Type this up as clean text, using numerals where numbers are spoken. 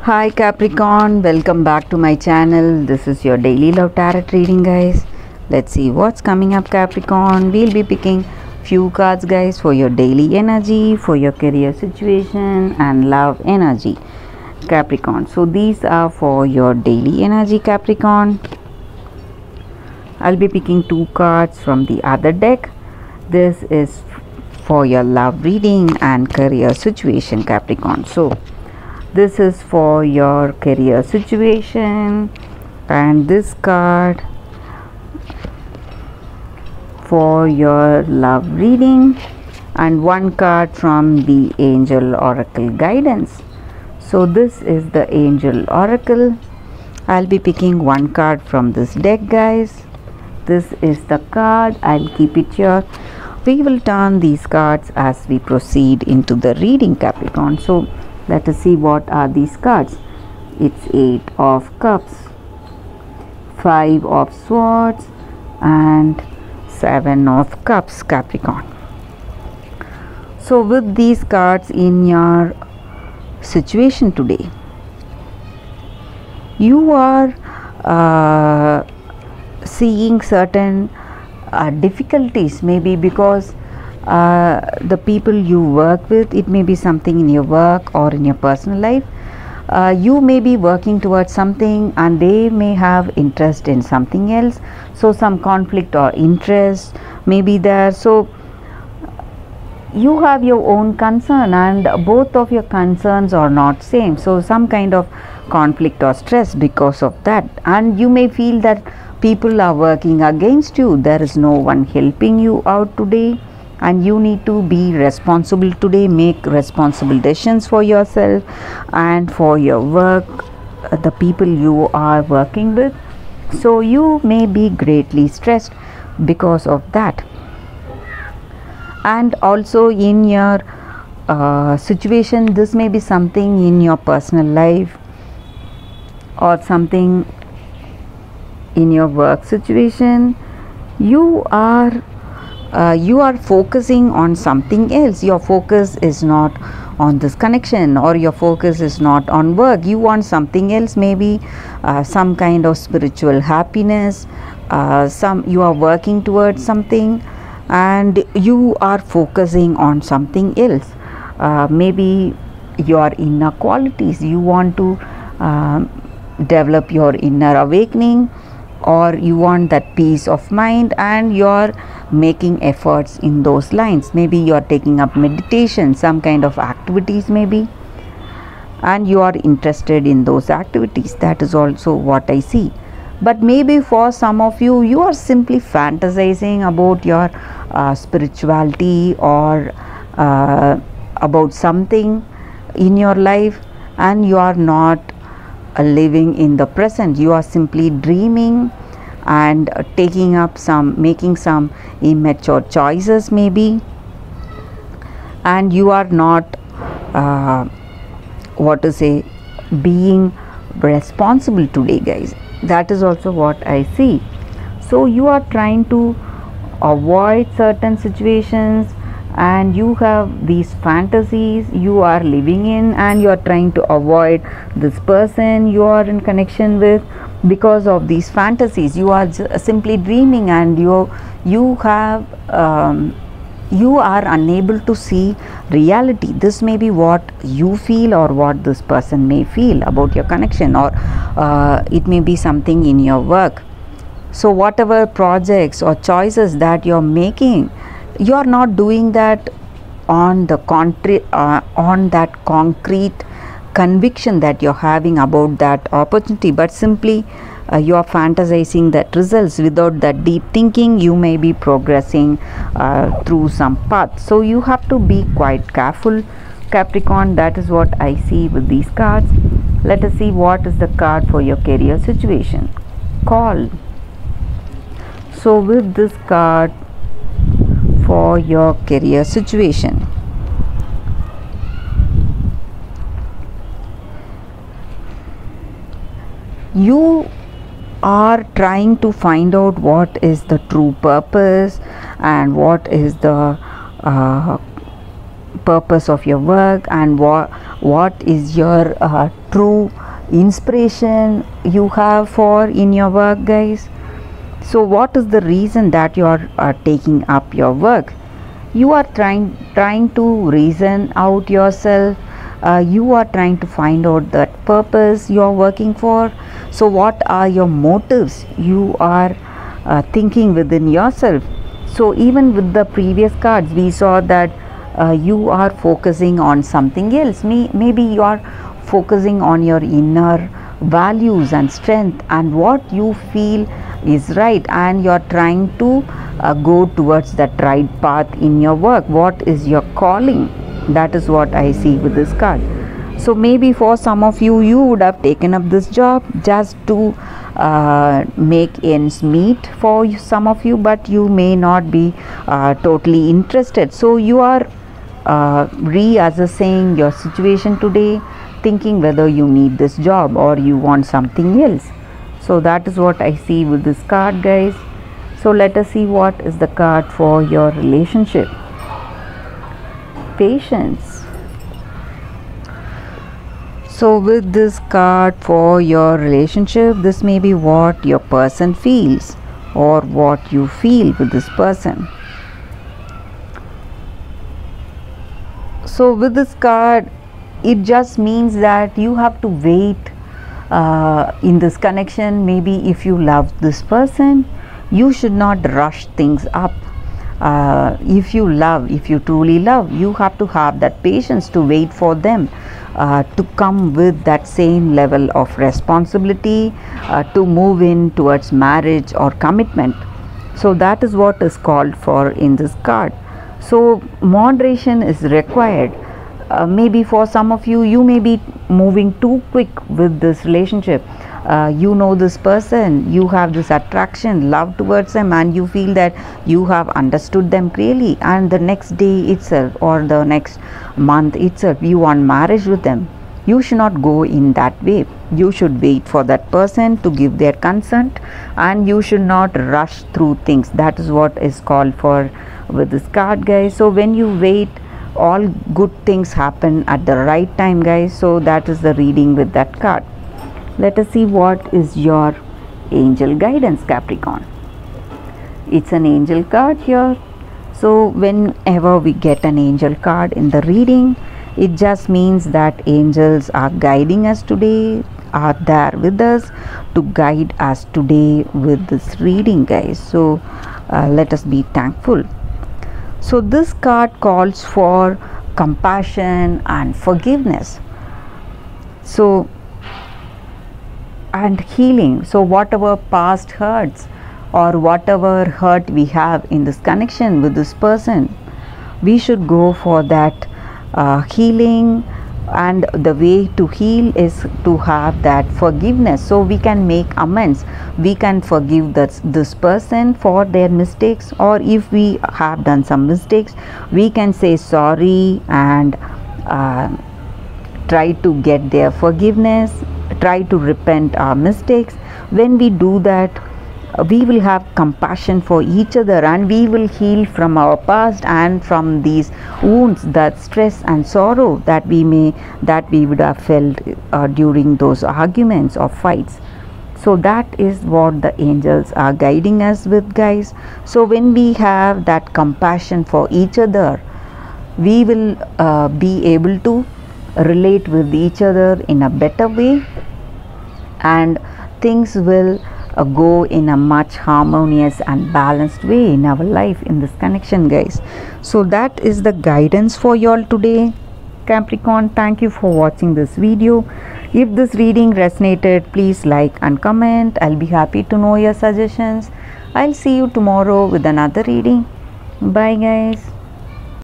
Hi Capricorn, welcome back to my channel. This is your daily love tarot reading, guys. Let's see what's coming up, Capricorn. We'll be picking few cards, guys, for your daily energy, for your career situation and love energy, Capricorn. So these are for your daily energy, Capricorn. I'll be picking two cards from the other deck. This is for your love reading and career situation, Capricorn. So this is for your career situation, and this card for your love reading, and one card from the angel oracle guidance. So this is the angel oracle. I'll be picking one card from this deck, guys. This is the card. I'll keep it here. We will turn these cards as we proceed into the reading, Capricorn. So let us see what are these cards. It's 8 of cups, 5 of swords and 7 of cups, Capricorn. So with these cards in your situation today, you are seeing certain difficulties, maybe because the people you work with, it may be something in your work or in your personal life. You may be working towards something and they may have interest in something else, so some conflict or interest may be there. So you have your own concern and both of your concerns are not same, so some kind of conflict or stress because of that. And you may feel that people are working against you, there is no one helping you out today, and you need to be responsible today, make responsible decisions for yourself and for your work, the people you are working with. So you may be greatly stressed because of that. And also in your situation, this may be something in your personal life or something in your work situation. You are focusing on something else. Your focus is not on this connection, or your focus is not on work. You want something else, maybe some kind of spiritual happiness. You are working towards something and you are focusing on something else. Maybe your inner qualities, you want to develop your inner awakening, or you want that peace of mind and you're making efforts in those lines. Maybe you're taking up meditation, some kind of activities maybe, and you are interested in those activities. That is also what I see. But maybe for some of you, you are simply fantasizing about your spirituality or about something in your life, and you are not living in the present. You are simply dreaming and making some immature choices maybe, and you are not being responsible today, guys. That is also what I see. So you are trying to avoid certain situations, and you have these fantasies you are living in, and you are trying to avoid this person you are in connection with because of these fantasies. You are simply dreaming, and you are unable to see reality. This may be what you feel or what this person may feel about your connection, or it may be something in your work. So whatever projects or choices that you're making, you are not doing that on that concrete conviction that you're having about that opportunity, but simply you are fantasizing that results without that deep thinking. You may be progressing through some path, so you have to be quite careful, Capricorn. That is what I see with these cards. Let us see what is the card for your career situation. Call. So with this card for your career situation, you are trying to find out what is the true purpose and what is the purpose of your work, and what is your true inspiration you have for in your work, guys. So what is the reason that you are taking up your work? You are trying to reason out yourself. You are trying to find out that purpose you are working for. So what are your motives you are thinking within yourself? So even with the previous cards, we saw that you are focusing on something else. Maybe you are focusing on your inner values and strength and what you feel is right, and you are trying to go towards that right path in your work. What is your calling? That is what I see with this card. So maybe for some of you, you would have taken up this job just to make ends meet for some of you, but you may not be totally interested. So you are reassessing your situation today, thinking whether you need this job or you want something else. So that is what I see with this card, guys. So let us see what is the card for your relationship. Patience. So with this card for your relationship, this may be what your person feels or what you feel with this person. So with this card, it just means that you have to wait in this connection. Maybe if you love this person, you should not rush things up. If you truly love, you have to have that patience to wait for them to come with that same level of responsibility to move in towards marriage or commitment. So that is what is called for in this card. So moderation is required. Maybe for some of you, you may be moving too quick with this relationship. You know this person, you have this attraction, love towards them, and you feel that you have understood them clearly, and the next day itself or the next month itself you want marriage with them. You should not go in that way. You should wait for that person to give their consent, and you should not rush through things. That is what is called for with this card, guys. So when you wait, all good things happen at the right time, guys. So that is the reading with that card. Let us see what is your angel guidance, Capricorn. It's an angel card here. So whenever we get an angel card in the reading, it just means that angels are guiding us today, are there with us to guide us today with this reading, guys. So let us be thankful. So this card calls for compassion and forgiveness. So and healing. So whatever past hurts or whatever hurt we have in this connection with this person, we should go for that healing, and the way to heal is to have that forgiveness, so we can make amends. We can forgive this person for their mistakes, or if we have done some mistakes, we can say sorry and try to get their forgiveness, try to repent our mistakes. When we do that, we will have compassion for each other, and we will heal from our past and from these wounds, that stress and sorrow that we would have felt during those arguments or fights. So that is what the angels are guiding us with, guys. So when we have that compassion for each other, we will be able to relate with each other in a better way, and things will go in a much harmonious and balanced way in our life in this connection, guys. So that is the guidance for y'all today, Capricorn. Thank you for watching this video. If this reading resonated, please like and comment. I'll be happy to know your suggestions. I'll see you tomorrow with another reading. Bye, guys.